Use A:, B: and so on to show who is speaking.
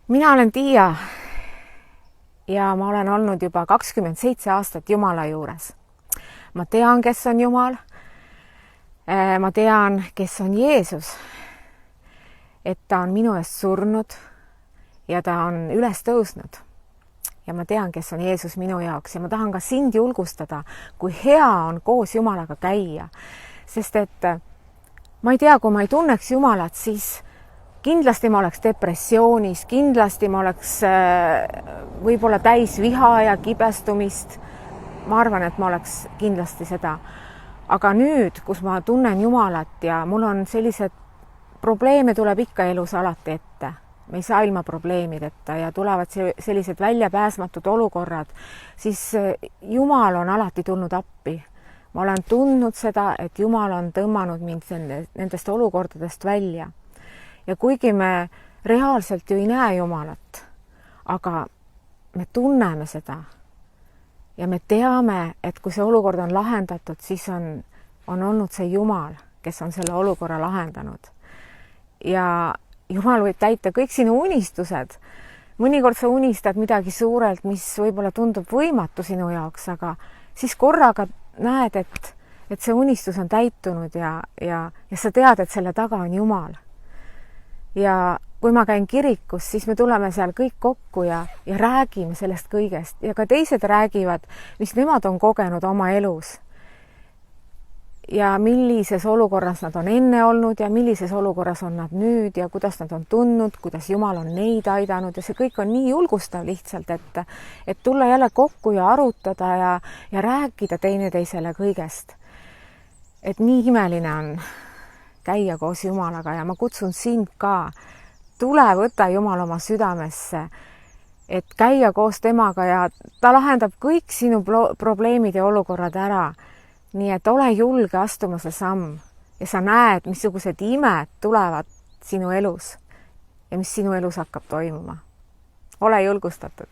A: Mina olen Tiia ja ma olen olnud juba 27 aastat Jumala juures. Ma tean, kes on Jumal. Ma tean, kes on Jeesus. Et ta on minu eest surnud ja ta on üles tõusnud. Ja ma tean, kes on Jeesus minu jaoks ja ma tahan ka sind julgustada, kui hea on koos Jumalaga käia. Sest et ma ei tea, kui ma ei tunneks Jumalat, siis kindlasti ma oleks depressioonis, kindlasti ma oleks võib-olla täis viha ja kibestumist. Ma arvan, et ma oleks kindlasti seda. Aga nüüd, kus ma tunnen Jumalat ja mul on sellised probleeme tuleb ikka elus alati ette. Me ei saa ilma probleemideta ja tulevad sellised väljapääsmatud olukorrad, siis Jumal on alati tulnud appi. Ma olen tundnud seda, et Jumal on tõmmanud mind nendest olukordadest välja. Ja kuigi me reaalselt ju ei näe Jumalat, aga me tunneme seda ja me teame, et kui see olukord on lahendatud, siis on olnud see Jumal, kes on selle olukorra lahendanud. Ja Jumal võib täita kõik sinu unistused. Mõnikord sa unistad midagi suurelt, mis võib-olla tundub võimatu sinu jaoks, aga siis korraga näed, et see unistus on täitunud ja sa tead, et selle taga on Jumal. Ja kui ma käin kirikus, siis me tuleme seal kõik kokku ja räägime sellest kõigest. Ja ka teised räägivad, mis nemad on kogenud oma elus. Ja millises olukorras nad on enne olnud ja millises olukorras on nad nüüd ja kuidas nad on tundnud, kuidas Jumal on neid aidanud. Ja see kõik on nii julgustav lihtsalt, et tulla jälle kokku ja arutada ja rääkida teineteisele kõigest. Et nii imeline on käia koos Jumalaga ja ma kutsun sind ka. Tule, võta Jumal oma südamesse, et käia koos temaga ja ta lahendab kõik sinu probleemid ja olukorrad ära. Nii et ole julge astuma see samm ja sa näed, missugused imed tulevad sinu elus ja mis sinu elus hakkab toimuma. Ole julgustatud.